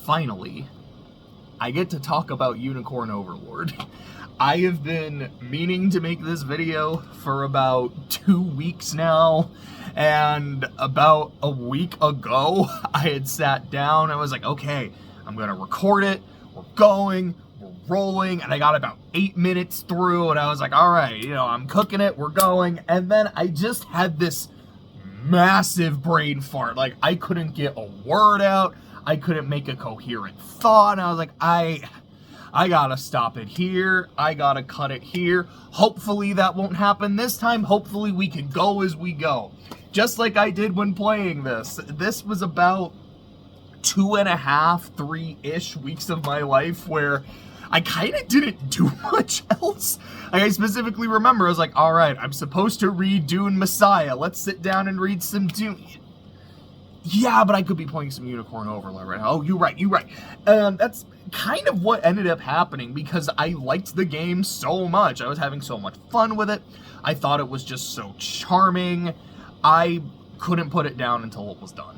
finally, I get to talk about Unicorn Overlord. I have been meaning to make this video for about 2 weeks now, and about a week ago, I had sat down, I was like, okay, I'm gonna record it, we're going, we're rolling, and I got about 8 minutes through, and I was like, alright, I'm cooking it, we're going, and then I just had this massive brain fart. Like, I couldn't get a word out, I couldn't make a coherent thought, and I was like, I gotta stop it here, I gotta cut it here. Hopefully that won't happen this time. Hopefully we can go as we go. Just like I did when playing this. This was about 2.5, 3-ish weeks of my life where I kind of didn't do much else. Like, I specifically remember, I was like, alright, I'm supposed to read Dune Messiah. Let's sit down and read some Dune. Yeah, but I could be playing some Unicorn Overlord right now. Oh, you're right. That's kind of what ended up happening because I liked the game so much. I was having so much fun with it. I thought it was just so charming. I couldn't put it down until it was done.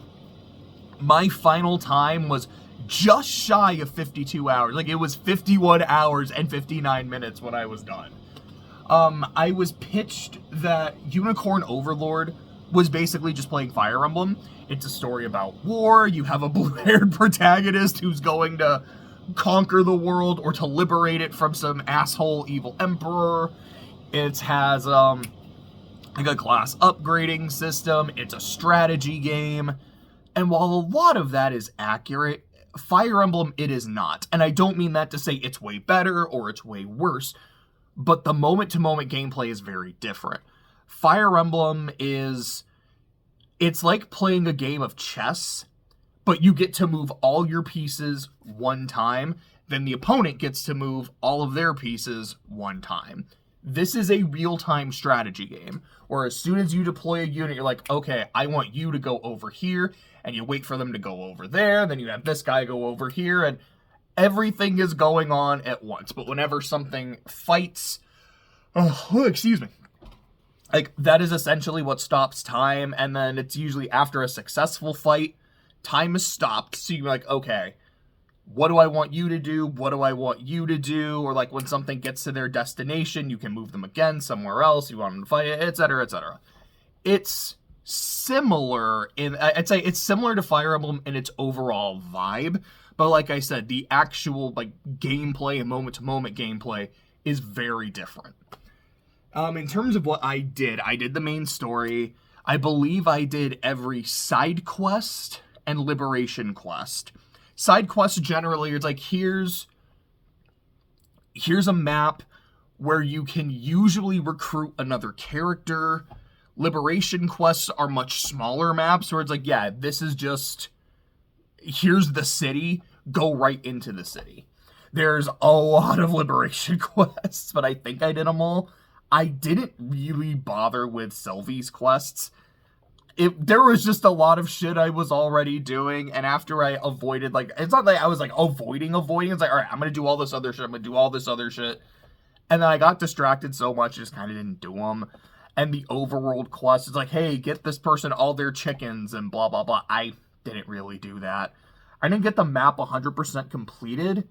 My final time was just shy of 52 hours. Like, it was 51 hours and 59 minutes when I was done. I was pitched that Unicorn Overlord was basically just playing Fire Emblem. It's a story about war. You have a blue-haired protagonist who's going to conquer the world or to liberate it from some asshole evil emperor. It has like a class upgrading system. It's a strategy game. And while a lot of that is accurate, Fire Emblem, it is not. And I don't mean that to say it's way better or it's way worse, but the moment-to-moment gameplay is very different. Fire Emblem it's like playing a game of chess, but you get to move all your pieces one time, then the opponent gets to move all of their pieces one time. This is a real-time strategy game, where as soon as you deploy a unit, you're like, okay, I want you to go over here, and you wait for them to go over there, then you have this guy go over here, and everything is going on at once. But whenever something fights, excuse me, like, that is essentially what stops time, and then it's usually after a successful fight, time is stopped, so you're like, okay, what do I want you to do? What do I want you to do? Or, like, when something gets to their destination, you can move them again somewhere else, you want them to fight it, etc., etc. It's similar I'd say it's similar to Fire Emblem in its overall vibe, but like I said, the actual, like, gameplay and moment-to-moment gameplay is very different. In terms of what I did the main story. I believe I did every side quest and liberation quest. Side quests generally, it's like, here's a map where you can usually recruit another character. Liberation quests are much smaller maps where it's like, yeah, this is just, here's the city, go right into the city. There's a lot of liberation quests, but I think I did them all. I didn't really bother with Sylvie's quests. There was just a lot of shit I was already doing, and after I avoided, like, it's not like I was, like, avoiding, it's like, alright, I'm gonna do all this other shit, and then I got distracted so much, I just kind of didn't do them. And the Overworld quest is like, hey, get this person all their chickens, and blah, blah, blah. I didn't really do that. I didn't get the map 100% completed,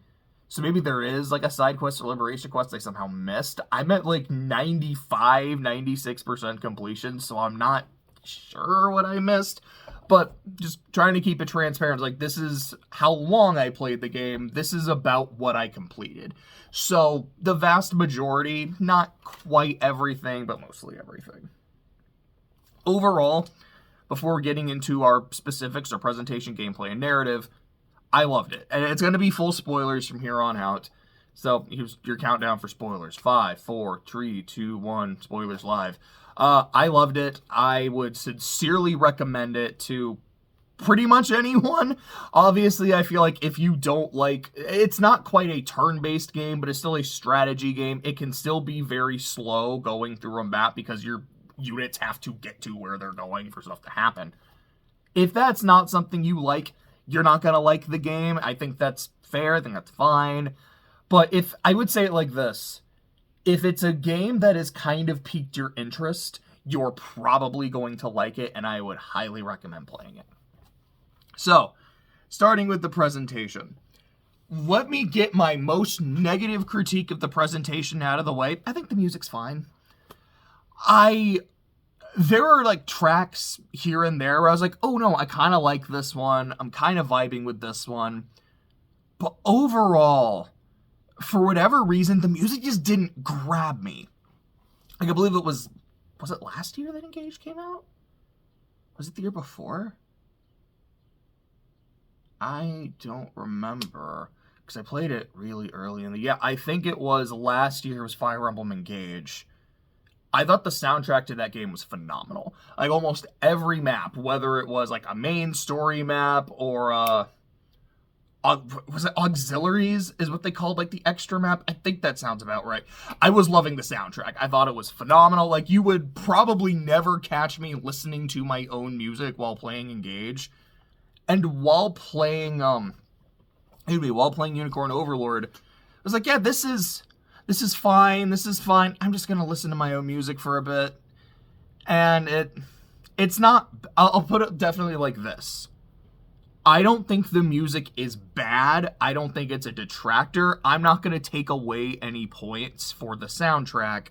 so maybe there is, like, a side quest or liberation quest I somehow missed. I'm at, like, 95, 96% completion, so I'm not sure what I missed. But just trying to keep it transparent, like, this is how long I played the game. This is about what I completed. So, the vast majority, not quite everything, but mostly everything. Overall, before getting into our specifics or presentation, gameplay, and narrative, I loved it. And it's going to be full spoilers from here on out. So, here's your countdown for spoilers. 5, 4, 3, 2, 1, spoilers live. I loved it. I would sincerely recommend it to pretty much anyone. Obviously, I feel like if you don't like, it's not quite a turn-based game, but it's still a strategy game. It can still be very slow going through a map because your units have to get to where they're going for stuff to happen. If that's not something you like, you're not going to like the game. I think that's fair. I think that's fine. But I would say it like this. If it's a game that has kind of piqued your interest, you're probably going to like it, and I would highly recommend playing it. So, starting with the presentation. Let me get my most negative critique of the presentation out of the way. I think the music's fine. There are like tracks here and there where I was like, oh no, I kind of like this one. I'm kind of vibing with this one. But overall, for whatever reason, the music just didn't grab me. Like, I believe it was it last year that Engage came out? Was it the year before? I don't remember, because I played it really early in the... Yeah, I think it was last year was Fire Emblem Engage. I thought the soundtrack to that game was phenomenal. Like, almost every map, whether it was like a main story map or was it auxiliaries is what they called, like, the extra map? I think that sounds about right. I was loving the soundtrack. I thought it was phenomenal. Like, you would probably never catch me listening to my own music while playing Engage. And while playing, while playing Unicorn Overlord, I was like, yeah, this is fine. This is fine. I'm just gonna listen to my own music for a bit. And it's not, I'll put it definitely like this. I don't think the music is bad. I don't think it's a detractor. I'm not going to take away any points for the soundtrack.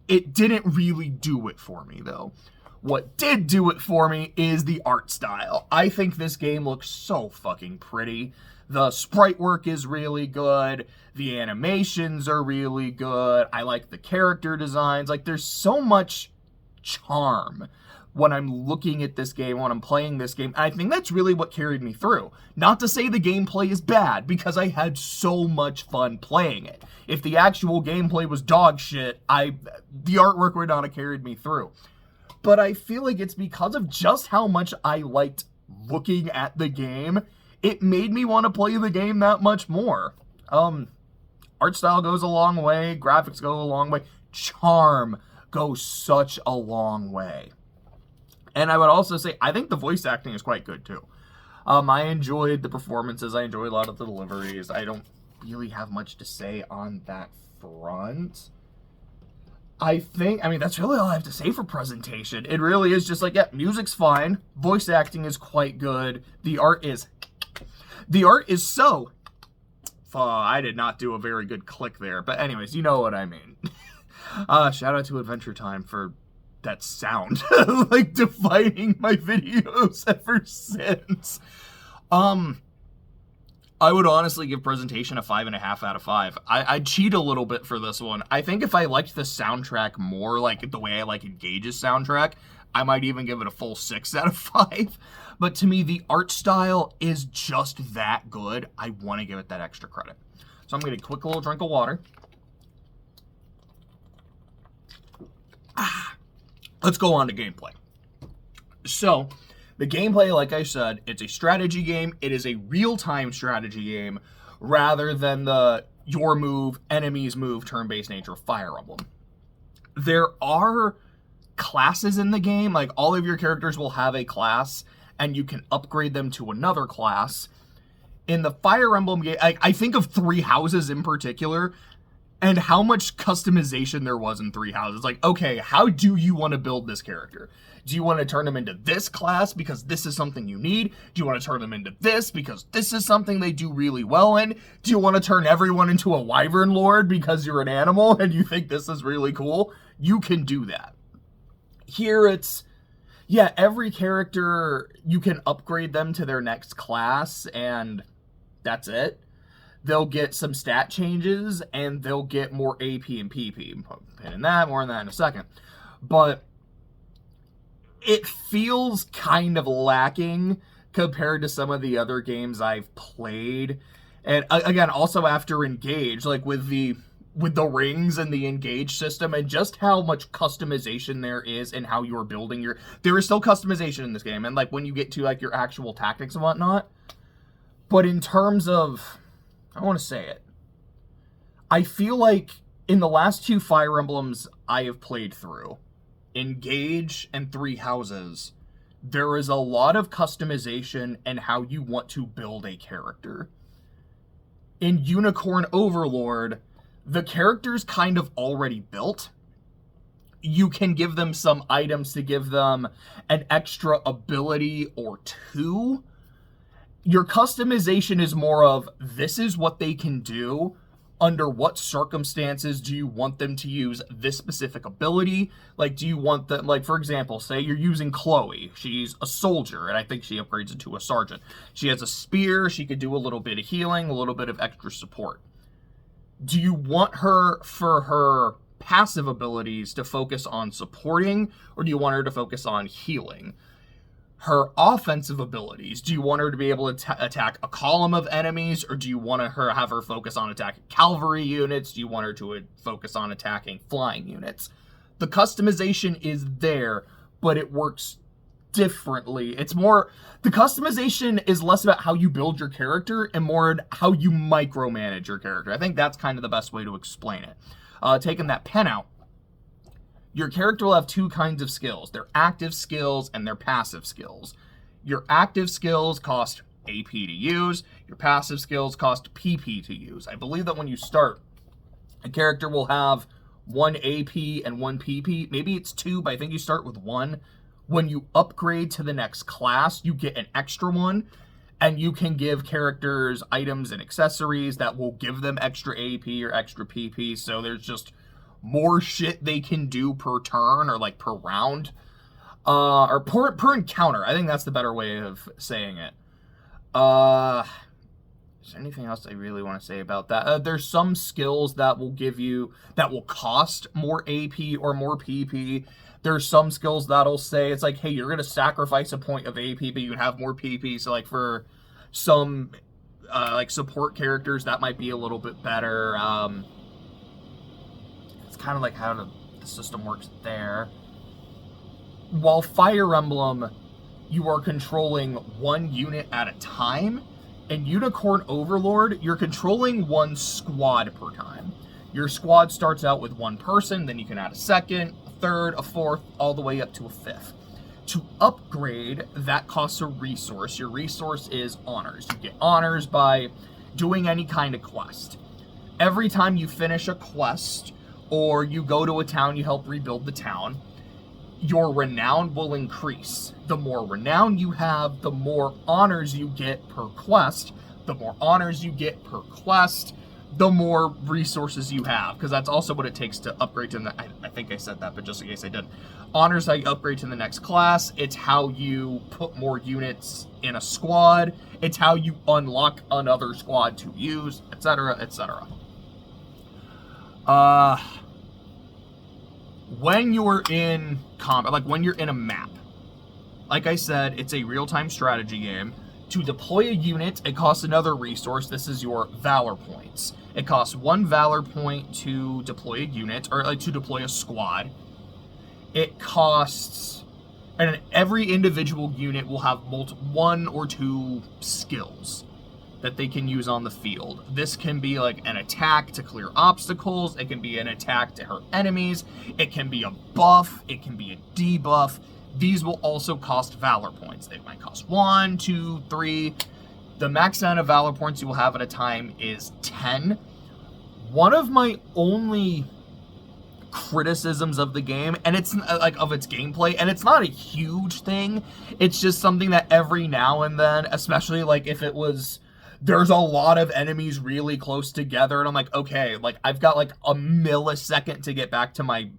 It didn't really do it for me, though. What did do it for me is the art style. I think this game looks so fucking pretty. The sprite work is really good. The animations are really good. I like the character designs. Like, there's so much charm when I'm looking at this game, when I'm playing this game. And I think that's really what carried me through. Not to say the gameplay is bad, because I had so much fun playing it. If the actual gameplay was dog shit, the artwork would not have carried me through. But I feel like it's because of just how much I liked looking at the game, it made me want to play the game that much more. Art style goes a long way, graphics go a long way, charm goes such a long way. And I would also say, I think the voice acting is quite good, too. I enjoyed the performances. I enjoyed a lot of the deliveries. I don't really have much to say on that front. That's really all I have to say for presentation. It really is just like, yeah, music's fine. Voice acting is quite good. The art is so... I did not do a very good click there. But anyways, you know what I mean. Shout out to Adventure Time for... that sound, like, defining my videos ever since. I would honestly give presentation a 5.5 out of 5. I'd cheat a little bit for this one. I think if I liked the soundtrack more, like the way I like Engage's soundtrack, I might even give it a full 6 out of 5. But to me, the art style is just that good. I want to give it that extra credit. So I'm going to take a quick little drink of water. Let's go on to gameplay. So, the gameplay, like I said, it's a strategy game. It is a real-time strategy game rather than the your move, enemy's move, turn-based nature of Fire Emblem. There are classes in the game. Like, all of your characters will have a class, and you can upgrade them to another class. In the Fire Emblem game, I think of 3 Houses in particular, and how much customization there was in 3 Houses. Like, okay, how do you want to build this character? Do you want to turn them into this class because this is something you need? Do you want to turn them into this because this is something they do really well in? Do you want to turn everyone into a Wyvern Lord because you're an animal and you think this is really cool? You can do that. Here it's, yeah, every character, you can upgrade them to their next class, and that's it. They'll get some stat changes, and they'll get more AP and PP. Pin in that, more on that in a second. But it feels kind of lacking compared to some of the other games I've played. And again, also after Engage, like with the rings and the Engage system, and just how much customization there is in how you're building your... There is still customization in this game, and like when you get to like your actual tactics and whatnot. But in terms of... I want to say it. I feel like in the last 2 Fire Emblems I have played through, Engage and 3 Houses, there is a lot of customization in how you want to build a character. In Unicorn Overlord, the character's kind of already built. You can give them some items to give them an extra ability or 2. Your customization is more of, this is what they can do. Under what circumstances do you want them to use this specific ability? Like, do you want them, like, for example, say you're using Chloe. She's a soldier, and I think she upgrades into a sergeant. She has a spear. She could do a little bit of healing, a little bit of extra support. Do you want her, for her passive abilities, to focus on supporting, or do you want her to focus on healing? Her offensive abilities, do you want her to be able to attack a column of enemies, or do you want to have her focus on attacking cavalry units? Do you want her to focus on attacking flying units? The customization is there, but it works differently. It's more, the customization is less about how you build your character and more how you micromanage your character. I think that's kind of the best way to explain it. Taking that pen out, your character will have two kinds of skills. Their active skills and their passive skills. Your active skills cost AP to use. Your passive skills cost PP to use. I believe that when you start, a character will have 1 AP and 1 PP. Maybe it's 2, but I think you start with 1. When you upgrade to the next class, you get an extra 1, and you can give characters items and accessories that will give them extra AP or extra PP, so there's just more shit they can do per turn, or like per round, or per encounter. I think that's the better way of saying it. Is there anything else I really want to say about that? There's some skills that will cost more AP or more PP. There's some skills that'll say, it's like, hey, you're going to sacrifice a point of AP, but you can have more PP. So like for some like support characters, that might be a little bit better. Kind of like how the system works there. While Fire Emblem, you are controlling 1 unit at a time. In Unicorn Overlord, you're controlling 1 squad per time. Your squad starts out with 1 person, then you can add a second, a third, a fourth, all the way up to a 5th. To upgrade, that costs a resource. Your resource is honors. You get honors by doing any kind of quest. Every time you finish a quest, or you go to a town, you help rebuild the town, your renown will increase. The more renown you have, the more honors you get per quest. The more honors you get per quest, the more resources you have, because that's also what it takes to upgrade to the, I think I said that, but just in case I didn't. Honors how you upgrade to the next class. It's how you put more units in a squad. It's how you unlock another squad to use, etc., etc. When you're in combat, like when you're in a map, like I said, it's a real-time strategy game. To deploy a unit, it costs another resource. This is your Valor points. It costs 1 Valor point to deploy a unit, or like to deploy a squad. It costs, and every individual unit will have 1 or 2 skills that they can use on the field. This can be like an attack to clear obstacles. It can be an attack to hurt enemies. It can be a buff. It can be a debuff. These will also cost Valor points. They might cost 1, 2, 3. The max amount of Valor points you will have at a time is 10. One of my only criticisms of the game, and it's like of its gameplay, and it's not a huge thing. It's just something that every now and then, especially like if it was, there's a lot of enemies really close together, and I'm like, okay, like I've got like a millisecond to get back to my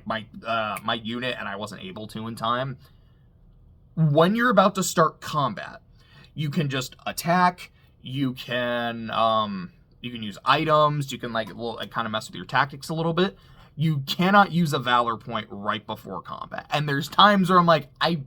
my unit, and I wasn't able to in time. When you're about to start combat, you can just attack. You can use items. You can like kind of mess with your tactics a little bit. You cannot use a Valor point right before combat, and there's times where I'm like, I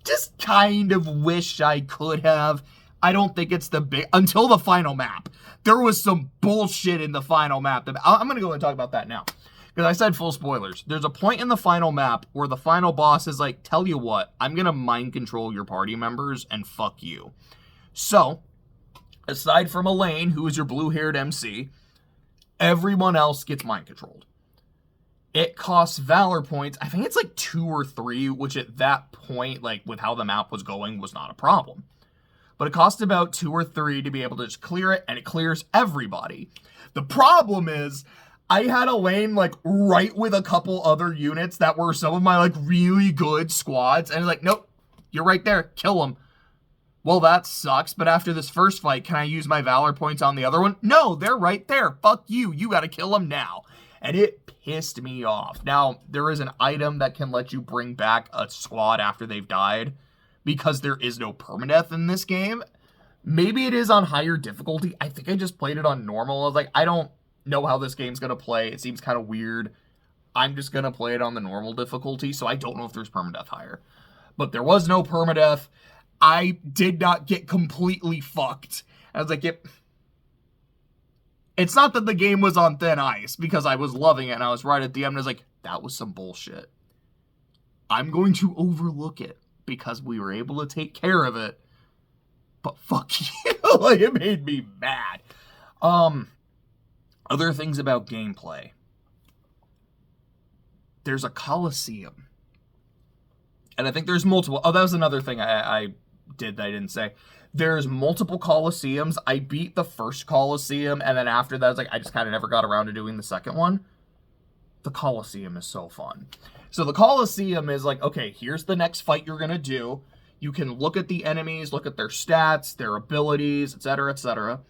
just kind of wish I could have. I don't think it's the big, until the final map. There was some bullshit in the final map. I'm going to go and talk about that now, because I said full spoilers. There's a point in the final map where the final boss is like, tell you what, I'm going to mind control your party members and fuck you. So, aside from Elaine, who is your blue-haired MC, everyone else gets mind controlled. It costs Valor points. I think it's like 2 or 3, which at that point, like with how the map was going, was not a problem. But it costs about 2 or 3 to be able to just clear it, and it clears everybody. The problem is, I had Elaine like right with a couple other units that were some of my like really good squads, and like, nope, you're right there, kill them. well, that sucks, but after this first fight, can I use my Valor points on the other one? No, they're right there. Fuck you. You gotta kill them now. And it pissed me off. Now, there is an item that can let you bring back a squad after they've died, because there is no permadeath in this game. Maybe it is on higher difficulty. I think I just played it on normal. I was like, I don't know how this game's gonna play. It seems kind of weird. I'm just gonna play it on the normal difficulty, so I don't know if there's permadeath higher. But there was no permadeath. I did not get completely fucked. I was like, it's not that the game was on thin ice, because I was loving it, and I was right at the end, and I was like, that was some bullshit. I'm going to overlook it, because we were able to take care of it. But fuck you. Like, it made me mad. Other things about gameplay. There's a Coliseum. And I think there's multiple. Oh, that was another thing I did that I didn't say. There's multiple Coliseums. I beat the first Coliseum, and then after that, I just kind of never got around to doing the second one. The Coliseum is so fun. So the Coliseum is like, okay, here's the next fight you're going to do. You can look at the enemies, look at their stats, their abilities, etc.,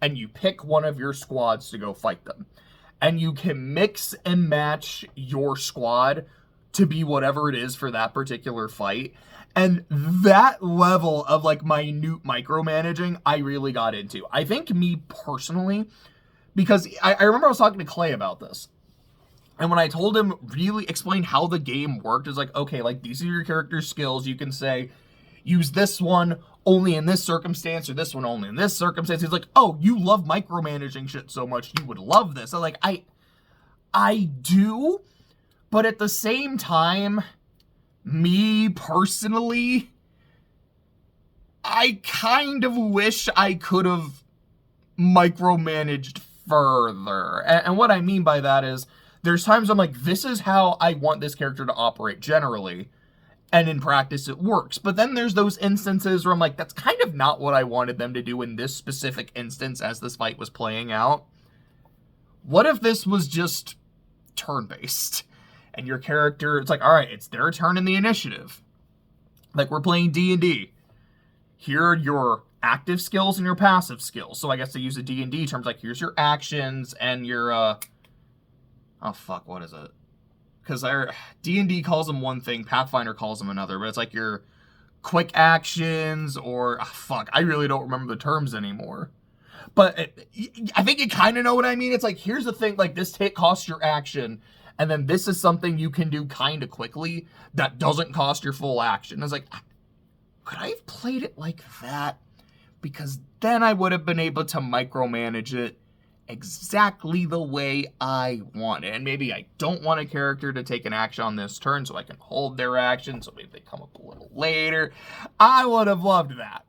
and you pick one of your squads to go fight them. And you can mix and match your squad to be whatever it is for that particular fight. And that level of, like, minute micromanaging, I really got into. I think me personally, because I remember I was talking to Clay about this. And when I told him, really explain how the game worked, it's like, okay, like, these are your character's skills. You can say, use this one only in this circumstance, or this one only in this circumstance. He's like, oh, you love micromanaging shit so much, you would love this. I'm like, I do, but at the same time, me personally, I kind of wish I could have micromanaged further. And what I mean by that is, there's times I'm like, this is how I want this character to operate generally. And in practice, it works. But then there's those instances where I'm like, that's kind of not what I wanted them to do in this specific instance as this fight was playing out. What if this was just turn-based? And your character, it's like, all right, it's their turn in the initiative. Like, we're playing D&D. Here are your active skills and your passive skills. So I guess they use the D&D terms, like, here's your actions and your, oh, fuck, what is it? Because D&D calls them one thing, Pathfinder calls them another, but it's like your quick actions or, fuck, I really don't remember the terms anymore. But I think you kind of know what I mean. It's like, here's the thing, like, this hit costs your action, and then this is something you can do kind of quickly that doesn't cost your full action. I was like, could I have played it like that? Because then I would have been able to micromanage it exactly the way I want it. And maybe I don't want a character to take an action on this turn, so I can hold their action, so maybe they come up a little later. I would have loved that.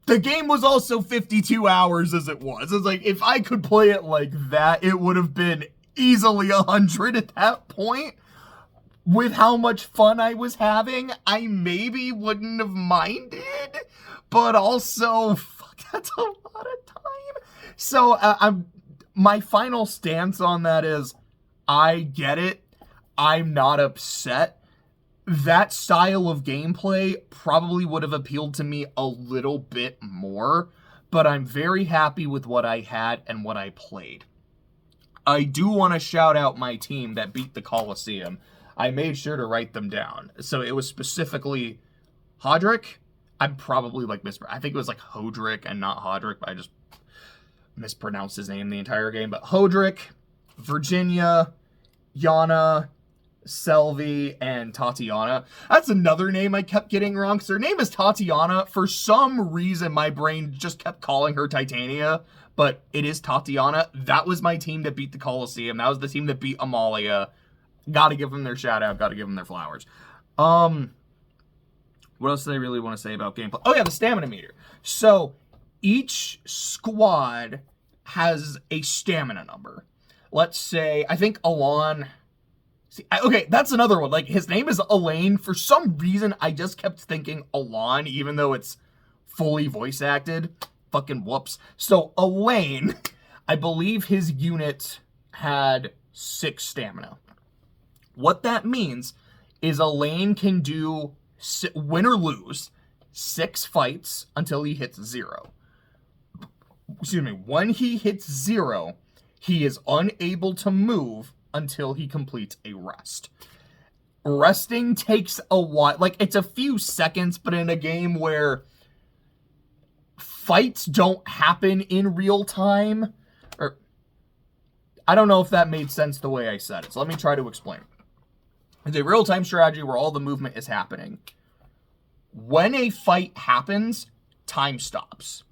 The game was also 52 hours as it was. It's like, if I could play it like that, it would have been easily 100 at that point. With how much fun I was having, I maybe wouldn't have minded. But also, fuck, that's a lot of time. So, my final stance on that is, I get it. I'm not upset. That style of gameplay probably would have appealed to me a little bit more, but I'm very happy with what I had and what I played. I do want to shout out my team that beat the Coliseum. I made sure to write them down. So it was specifically Hodrick. I'm probably like I think it was like Hodrick and not Hodrick, but I just mispronounced his name the entire game. But Hodrick, Virginia, Yana, Selvi, and Tatiana. That's another name I kept getting wrong, because her name is Tatiana. For some reason, my brain just kept calling her Titania, but it is Tatiana. That was my team that beat the Coliseum. That was the team that beat Amalia. Gotta give them their shout out. Gotta give them their flowers. What else do I really want to say about gameplay? Oh yeah, the stamina meter. So each squad has a stamina number. Let's say, I think Alon... Okay, that's another one. Like, his name is Elaine. For some reason, I just kept thinking Alon, even though it's fully voice acted. Fucking whoops. So, Elaine, I believe his unit had 6 stamina. What that means is Elaine can do, win or lose, 6 fights until he hits 0. Excuse me, when he hits 0, he is unable to move until he completes a rest. Resting takes a while, like it's a few seconds, but in a game where fights don't happen in real time, or I don't know if that made sense the way I said it, so let me try to explain. It's a real-time strategy where all the movement is happening. When a fight happens, time stops.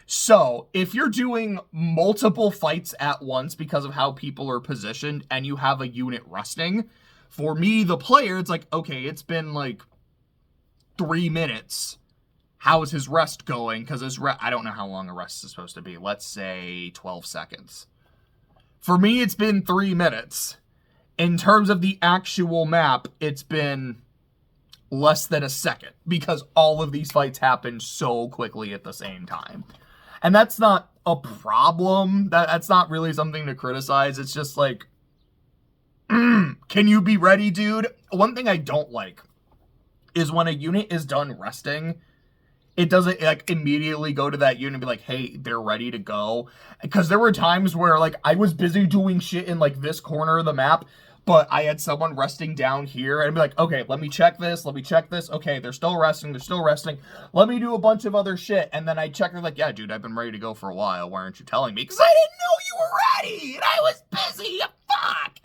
So, if you're doing multiple fights at once because of how people are positioned and you have a unit resting, for me, the player, it's like, okay, it's been like 3 minutes. How is his rest going? Because I don't know how long a rest is supposed to be. Let's say 12 seconds. For me, it's been 3 minutes. In terms of the actual map, it's been less than a second because all of these fights happen so quickly at the same time. And that's not a problem. That's not really something to criticize. It's just like, can you be ready, dude? One thing I don't like is when a unit is done resting, it doesn't like immediately go to that unit and be like, hey, they're ready to go. Because there were times where like I was busy doing shit in like this corner of the map, but I had someone resting down here, and I'd be like, okay, let me check this. Okay, they're still resting. Let me do a bunch of other shit. And then I check, they're like, yeah, dude, I've been ready to go for a while. Why aren't you telling me? Because I didn't know you were ready, and I was busy. Fuck.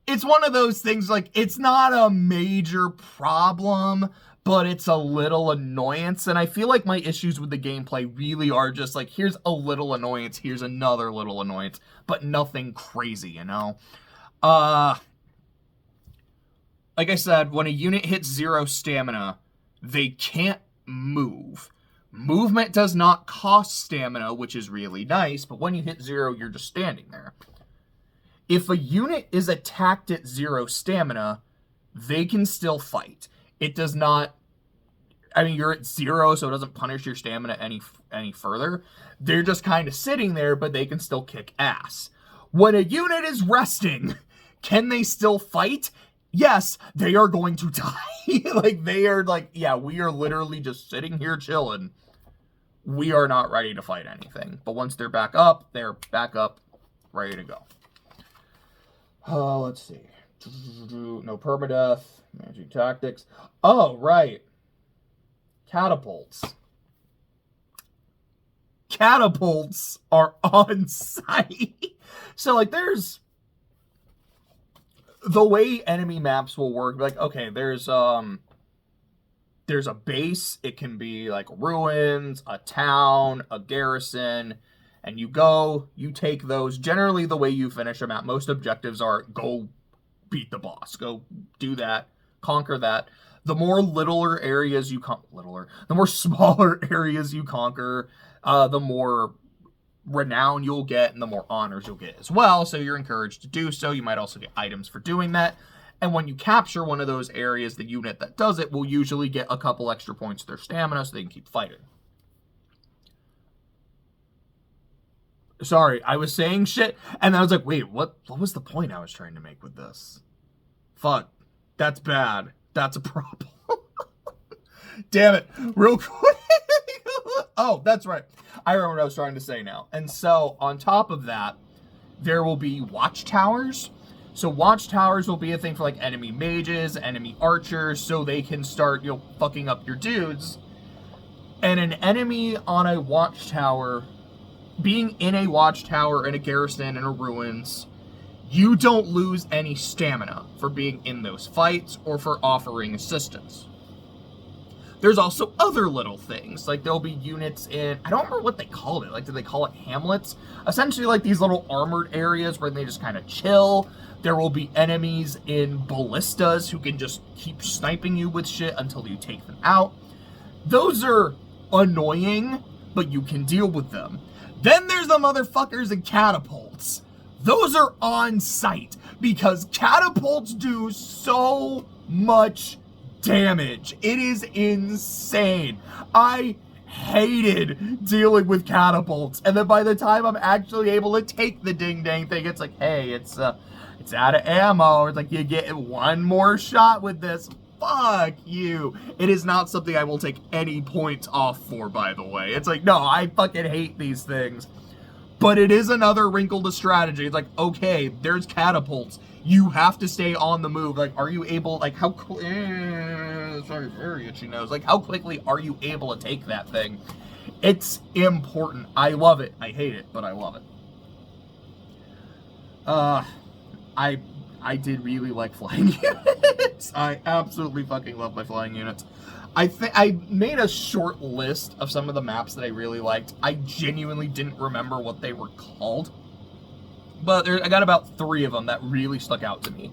It's one of those things, like, it's not a major problem, but it's a little annoyance. And I feel like my issues with the gameplay really are just like, here's a little annoyance, here's another little annoyance, but nothing crazy, you know? Like I said, when a unit hits 0 stamina, they can't move. Movement does not cost stamina, which is really nice, but when you hit 0, you're just standing there. If a unit is attacked at 0 stamina, they can still fight. It does not, I mean, you're at 0, so it doesn't punish your stamina any further. They're just kind of sitting there, but they can still kick ass. When a unit is resting, can they still fight? Yes, they are going to die. Like, they are like, yeah, we are literally just sitting here chilling. We are not ready to fight anything. But once they're back up, ready to go. Let's see. No permadeath. Managing tactics. Oh, right. Catapults. Catapults are on site. So, like, there's the way enemy maps will work. Like, okay, there's a base. It can be like ruins, a town, a garrison, and you go, you take those. Generally, the way you finish a map, most objectives are go beat the boss, go do that, conquer that. The more littler areas you the more smaller areas you conquer, the more renown you'll get and the more honors you'll get as well. So you're encouraged to do so. You might also get items for doing that. And when you capture one of those areas, the unit that does it will usually get a couple extra points to their stamina so they can keep fighting. Sorry, I was saying shit, and I was like, wait, what was the point I was trying to make with this? Fuck. That's bad. That's a problem. Damn it. Real quick. Oh, that's right. I remember what I was trying to say now. And so, on top of that, there will be watchtowers. So watchtowers will be a thing for like enemy mages, enemy archers, so they can start, fucking up your dudes. And an enemy on a watchtower, being in a watchtower, in a garrison, in a ruins, you don't lose any stamina for being in those fights or for offering assistance. There's also other little things, like there'll be units in, I don't remember what they called it, like did they call it hamlets? Essentially like these little armored areas where they just kind of chill. There will be enemies in ballistas who can just keep sniping you with shit until you take them out. Those are annoying, but you can deal with them. Then there's the motherfuckers in catapults. Those are on site because catapults do so much damage. It is insane. I hated dealing with catapults, and then by the time I'm actually able to take the ding dang thing, it's like, hey, it's out of ammo. It's like, you get one more shot with this. fuck you. It is not something I will take any points off for, by the way. It's like, no, I fucking hate these things. But it is another wrinkle to strategy. It's like, okay, there's catapults. You have to stay on the move. Like, are you able, like, how, sorry, very itchy nose. Like, how quickly are you able to take that thing? It's important. I love it. I hate it, but I love it. I did really like flying units. I absolutely fucking love my flying units. I made a short list of some of the maps that I really liked. I genuinely didn't remember what they were called. But I got about 3 of them that really stuck out to me.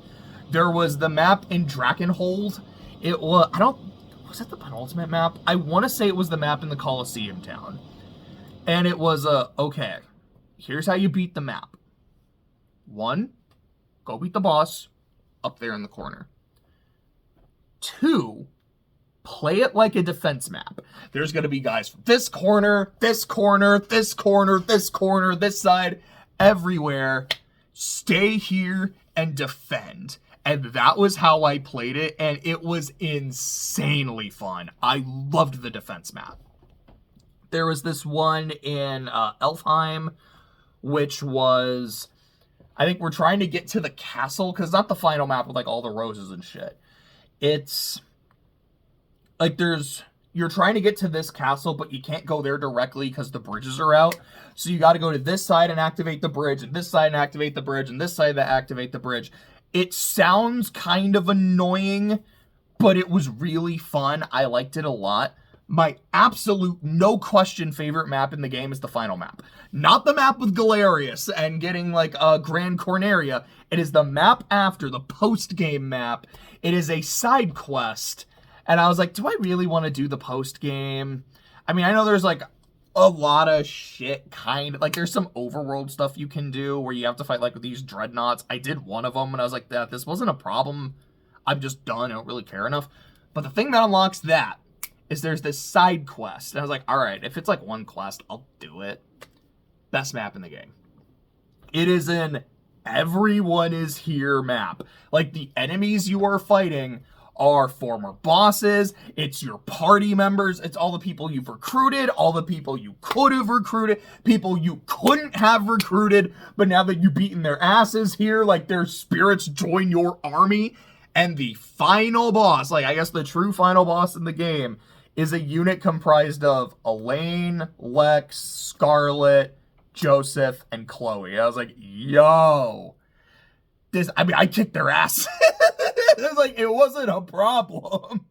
There was the map in Drakenhold. It was, was that the penultimate map? I want to say it was the map in the Colosseum town. And it was, okay, here's how you beat the map. 1, go beat the boss up there in the corner. 2, play it like a defense map. There's going to be guys from this corner, this corner, this corner, this corner, this side, everywhere. Stay here and defend. And that was how I played it, and it was insanely fun. I loved the defense map. There was this one in Elfheim, which was, I think we're trying to get to the castle, because it's not the final map with, like, all the roses and shit. It's, like, you're trying to get to this castle, but you can't go there directly because the bridges are out. So you got to go to this side and activate the bridge, and this side and activate the bridge, and this side to activate the bridge. It sounds kind of annoying, but it was really fun. I liked it a lot. My absolute, no question favorite map in the game is the final map. Not the map with Galerius and getting, like, Grand Corneria. It is the map after, the post-game map. It is a side quest. And I was like, do I really want to do the post-game? I mean, I know there's, like, a lot of shit, kind of. Like, there's some overworld stuff you can do where you have to fight, like, with these dreadnoughts. I did one of them, and I was like, this wasn't a problem. I'm just done. I don't really care enough. But the thing that unlocks that is there's this side quest. And I was like, all right, if it's, like, one quest, I'll do it. Best map in the game. It is an everyone is here map. Like, the enemies you are fighting are former bosses, it's your party members, it's all the people you've recruited, all the people you could have recruited, people you couldn't have recruited, but now that you've beaten their asses here, like, their spirits join your army. And the final boss, like, I guess the true final boss in the game, is a unit comprised of Elaine, Lex, Scarlet, Joseph, and Chloe. I was like, yo, I kicked their ass. It was like, it wasn't a problem,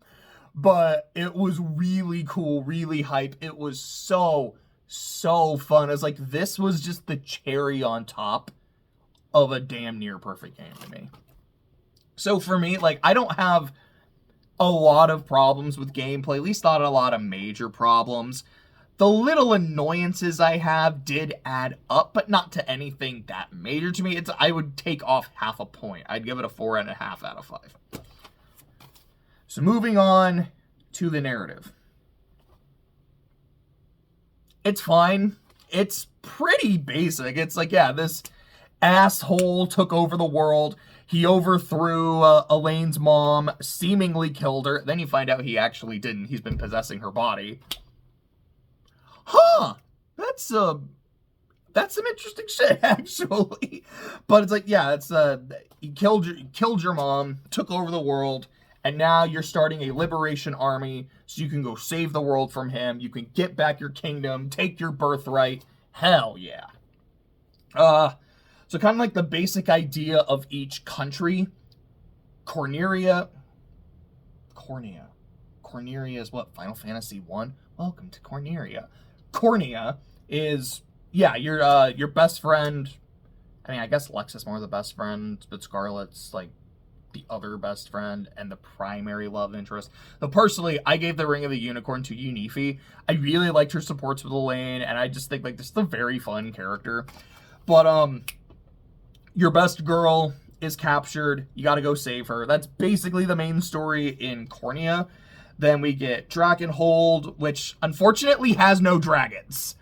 but it was really cool, really hype. It was so fun. I was like, this was just the cherry on top of a damn near perfect game to me. So for me, like, I don't have a lot of problems with gameplay, at least not a lot of major problems. The little annoyances I have did add up, but not to anything that major to me. I would take off half a point. I'd give it a 4.5 out of 5. So moving on to the narrative. It's fine. It's pretty basic. It's like, yeah, this asshole took over the world. He overthrew Elaine's mom, seemingly killed her. Then you find out he actually didn't. He's been possessing her body. Huh, that's some interesting shit, actually. But it's like, yeah, it's he killed your mom, took over the world, and now you're starting a liberation army so you can go save the world from him. You can get back your kingdom, take your birthright. Hell yeah. So kind of like the basic idea of each country. Corneria is what? Final Fantasy 1? Welcome to Corneria. Cornea is, yeah, your best friend. I mean, I guess Lex is more the best friend, but Scarlet's like the other best friend and the primary love interest. Though personally, I gave the Ring of the Unicorn to Unifi. I really liked her supports with Elaine, and I just think, like, this is a very fun character. But your best girl is captured. You got to go save her. That's basically the main story in Cornea. Then we get Drakenhold, which unfortunately has no dragons.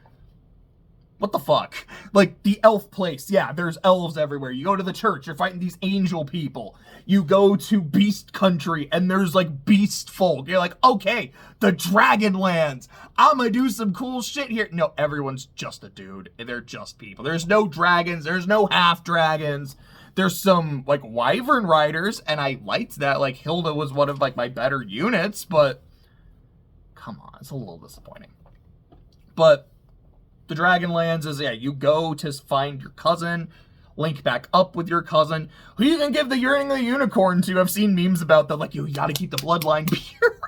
What the fuck? Like, the elf place. Yeah, there's elves everywhere. You go to the church, you're fighting these angel people. You go to beast country, and there's, like, beast folk. You're like, okay, the Dragonlands. I'm gonna do some cool shit here. No, everyone's just a dude. They're just people. There's no dragons. There's no half-dragons. There's some, like, wyvern riders, and I liked that. Like, Hilda was one of, like, my better units, but come on, it's a little disappointing. But the Dragonlands is, yeah, you go to find your cousin, link back up with your cousin, who you can give the Yearning of the Unicorn to. I've seen memes about that, like, you gotta keep the bloodline pure.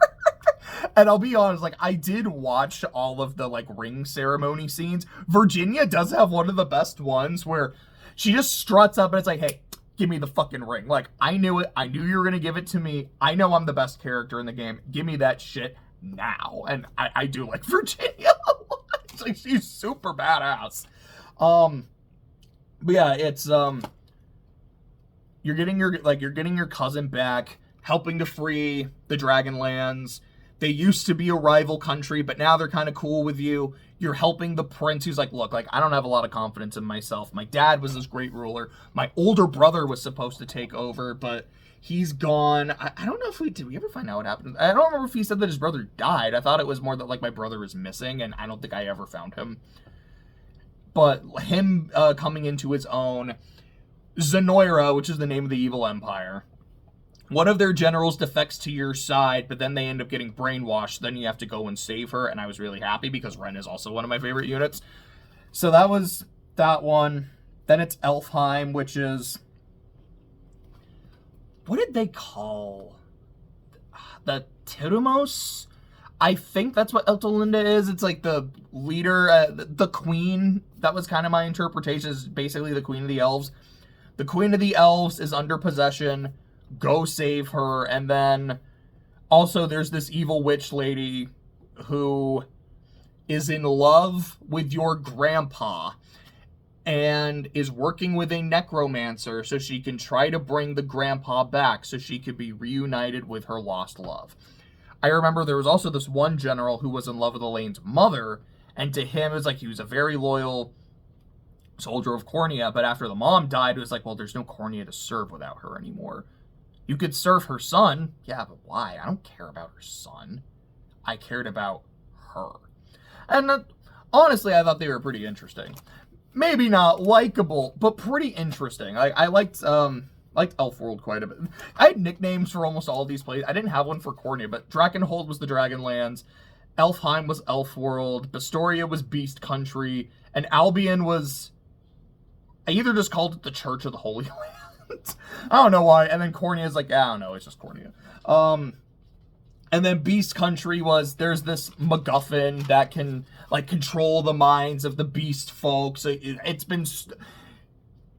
And I'll be honest, like, I did watch all of the, like, ring ceremony scenes. Virginia does have one of the best ones where she just struts up and it's like, hey, give me the fucking ring. Like, I knew it. I knew you were gonna give it to me. I know I'm the best character in the game. Give me that shit now. And I do like Virginia. Like, she's super badass. But yeah, it's you're getting your cousin back, helping to free the Dragonlands. They used to be a rival country, but now they're kind of cool with you. You're helping the prince who's like, look, like, I don't have a lot of confidence in myself. My dad was this great ruler. My older brother was supposed to take over, but he's gone. I don't know if did we ever find out what happened? I don't remember if he said that his brother died. I thought it was more that, like, my brother was missing, and I don't think I ever found him. But him coming into his own, Zenoira, which is the name of the evil empire, one of their generals defects to your side, but then they end up getting brainwashed. Then you have to go and save her, and I was really happy because Ren is also one of my favorite units. So that was that one. Then it's Elfheim, which is... what did they call the Tidumos? I think that's what Eltolinda is. It's like the leader, the queen. That was kind of my interpretation, is basically the queen of the elves. The queen of the elves is under possession. Go save her. And then also there's this evil witch lady who is in love with your grandpa and is working with a necromancer so she can try to bring the grandpa back so she could be reunited with her lost love. I remember there was also this one general who was in love with Elaine's mother, and to him, it was like he was a very loyal soldier of Cornea, but after the mom died, it was like, well, there's no Cornea to serve without her anymore. You could serve her son. Yeah, but why? I don't care about her son. I cared about her. And honestly, I thought they were pretty interesting. Maybe not likable, but pretty interesting. I liked Elfworld quite a bit. I had nicknames for almost all of these places. I didn't have one for Cornea, but Drakenhold was the Dragonlands, Elfheim was Elfworld, Bastoria was Beast Country, and Albion was... I either just called it the Church of the Holy Land. I don't know why. And then Cornea is like, I don't know, it's just Cornea. And then Beast Country was, there's this MacGuffin that can, like, control the minds of the beast folks. It's been...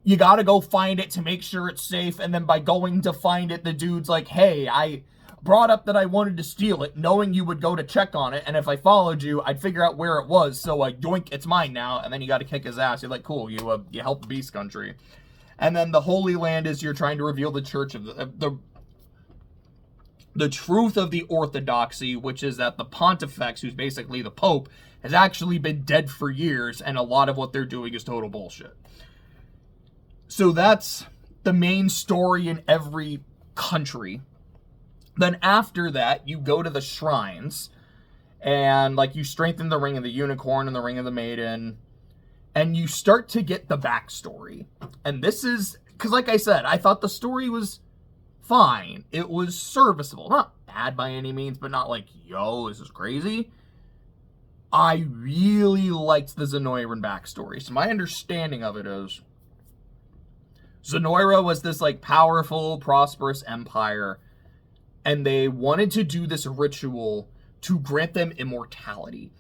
you gotta go find it to make sure it's safe, and then by going to find it, the dude's like, hey, I brought up that I wanted to steal it, knowing you would go to check on it, and if I followed you, I'd figure out where it was, so yoink, it's mine now, and then you gotta kick his ass. You're like, cool, you helped Beast Country. And then the Holy Land is you're trying to reveal the church of the truth of the orthodoxy, which is that the Pontifex, who's basically the Pope, has actually been dead for years, and a lot of what they're doing is total bullshit. So that's the main story in every country. Then after that, you go to the shrines, and, like, you strengthen the Ring of the Unicorn and the Ring of the Maiden, and you start to get the backstory. And this is, because like I said, I thought the story was fine. It was serviceable. Not bad by any means, but not like, yo, this is crazy. I really liked the Zenoiran backstory. So my understanding of it is, Zenoira was this, like, powerful, prosperous empire, and they wanted to do this ritual to grant them immortality.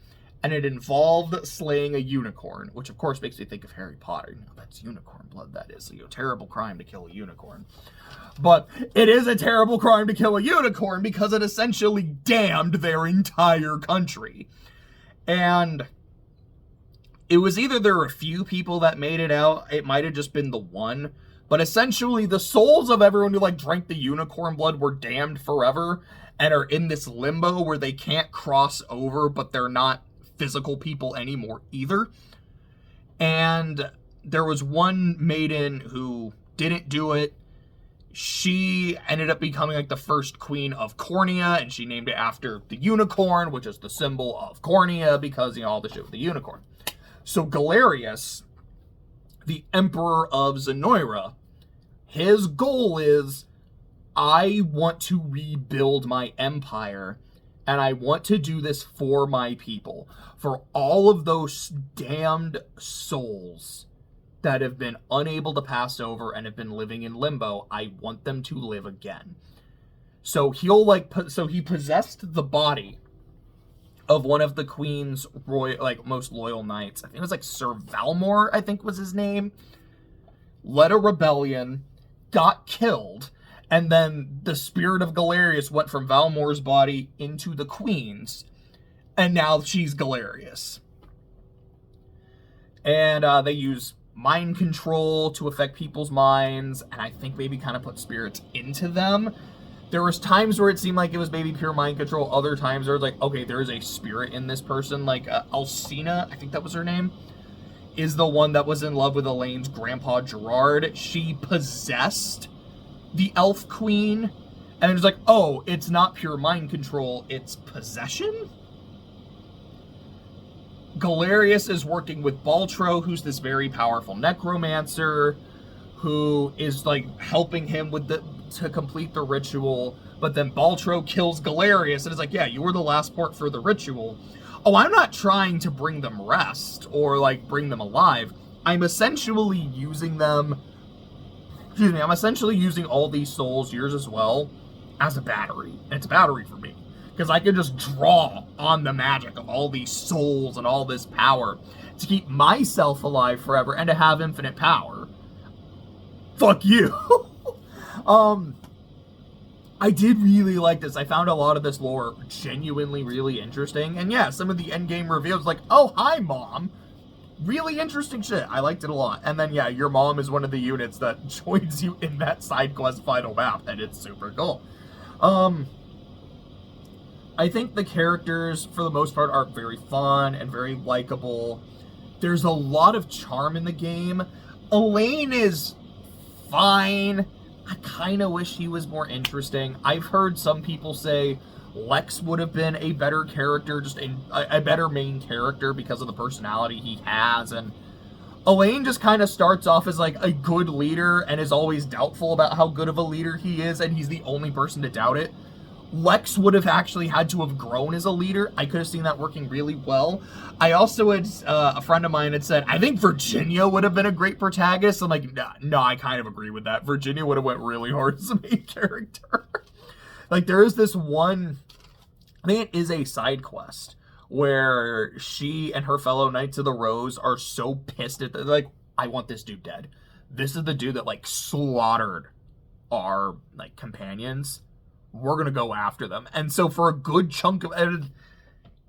And it involved slaying a unicorn, which of course makes me think of Harry Potter. You know, that's unicorn blood, that is. A terrible crime to kill a unicorn. But it is a terrible crime to kill a unicorn because it essentially damned their entire country. And it was either there were a few people that made it out, it might have just been the one, but essentially the souls of everyone who, like, drank the unicorn blood were damned forever and are in this limbo where they can't cross over, but they're not physical people anymore either. And there was one maiden who didn't do it. She ended up becoming like the first queen of Cornea, and she named it after the unicorn, which is the symbol of Cornea, because, you know, all the shit with the unicorn. So Galerius, the Emperor of Zenoira, his goal is, I want to rebuild my empire, and I want to do this for my people, for all of those damned souls that have been unable to pass over and have been living in limbo. I want them to live again. So he possessed the body of one of the queen's most loyal knights. I think it was like Sir Valmor, I think was his name. Led a rebellion, got killed, and then the spirit of Galerius went from Valmor's body into the queen's, and now she's Galerius. And they use mind control to affect people's minds, and I think maybe kind of put spirits into them. There was times where it seemed like it was maybe pure mind control. Other times there was like, okay, there is a spirit in this person. Like Alcina, I think that was her name, is the one that was in love with Elaine's grandpa Gerard. She possessed the elf queen, and it was like, oh, it's not pure mind control, it's possession? Galerius is working with Baltro, who's this very powerful necromancer, who is like helping him with to complete the ritual. But then Baltro kills Galerius, and it's like, yeah, you were the last port for the ritual. Oh, I'm not trying to bring them rest or like bring them alive. I'm essentially using them. Excuse me. I'm essentially using all these souls, yours as well, as a battery. And it's a battery for me, because I can just draw on the magic of all these souls and all this power to keep myself alive forever and to have infinite power. Fuck you. I did really like this. I found a lot of this lore genuinely really interesting. And yeah, some of the endgame reveals, like, oh, hi, Mom. Really interesting shit. I liked it a lot. And then, yeah, your mom is one of the units that joins you in that side quest final map, and it's super cool. I think the characters, for the most part, are very fun and very likable. There's a lot of charm in the game. Elaine is fine. I kind of wish he was more interesting. I've heard some people say Lex would have been a better character, just a better main character because of the personality he has. And Elaine just kind of starts off as like a good leader and is always doubtful about how good of a leader he is, and he's the only person to doubt it. Lex would have actually had to have grown as a leader. I could have seen that working really well. I also had, a friend of mine had said, I think Virginia would have been a great protagonist. I'm like, no, I kind of agree with that. Virginia would have went really hard as a main character. Like, there is this one, I think it is a side quest, where she and her fellow Knights of the Rose are so pissed at, like, I want this dude dead. This is the dude that, like, slaughtered our, like, companions. We're gonna go after them. And so for a good chunk of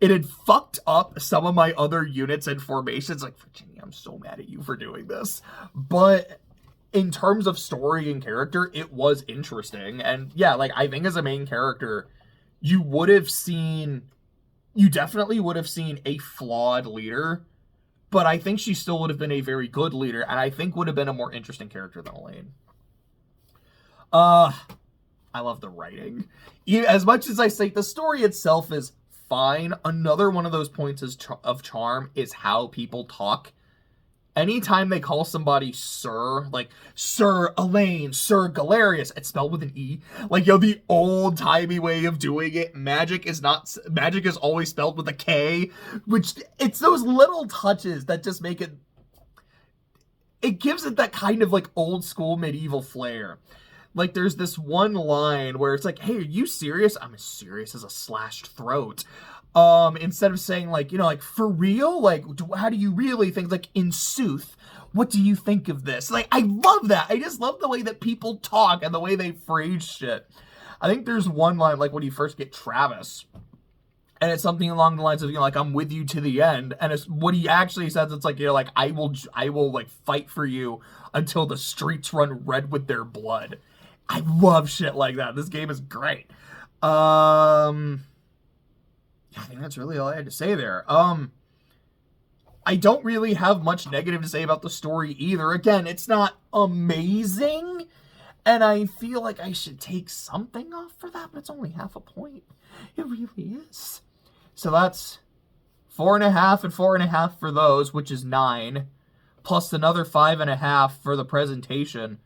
it had fucked up some of my other units and formations. Like, Virginia, I'm so mad at you for doing this. But in terms of story and character, it was interesting. And yeah, like, I think as a main character, you definitely would have seen a flawed leader, but I think she still would have been a very good leader, and I think would have been a more interesting character than Elaine. I love the writing. As much as I say the story itself is fine, another one of those points of charm is how people talk. Anytime they call somebody Sir, like Sir Elaine, Sir Galerius, it's spelled with an E. Like, yo, the old-timey way of doing it. Magic is always spelled with a K, which it's those little touches that just make it gives it that kind of like old school medieval flair. Like, there's this one line where it's like, hey, are you serious? I'm as serious as a slashed throat. Instead of saying, like, you know, like, for real? Like, how do you really think? Like, in sooth, what do you think of this? Like, I love that. I just love the way that people talk and the way they phrase shit. I think there's one line, like, when you first get Travis, and it's something along the lines of, you know, like, I'm with you to the end. And it's what he actually says. It's like, you know, like, I will, like, fight for you until the streets run red with their blood. I love shit like that. This game is great. Yeah, I think that's really all I had to say there. I don't really have much negative to say about the story either. Again, it's not amazing, and I feel like I should take something off for that, but it's only half a point. It really is. So that's 4.5 and 4.5 for those, which is 9, plus another 5.5 for the presentation.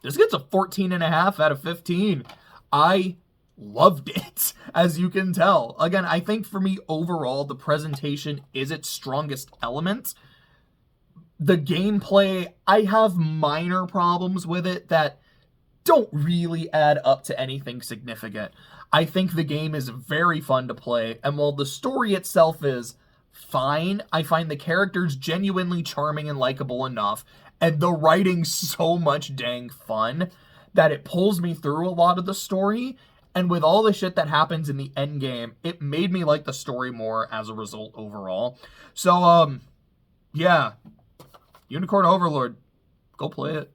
This gets a 14.5 out of 15. I loved it, as you can tell. Again, I think for me, overall, the presentation is its strongest element. The gameplay, I have minor problems with it that don't really add up to anything significant. I think the game is very fun to play, and while the story itself is fine, I find the characters genuinely charming and likable enough, and the writing so much dang fun that it pulls me through a lot of the story. And with all the shit that happens in the end game, it made me like the story more as a result overall. So, yeah. Unicorn Overlord. Go play it.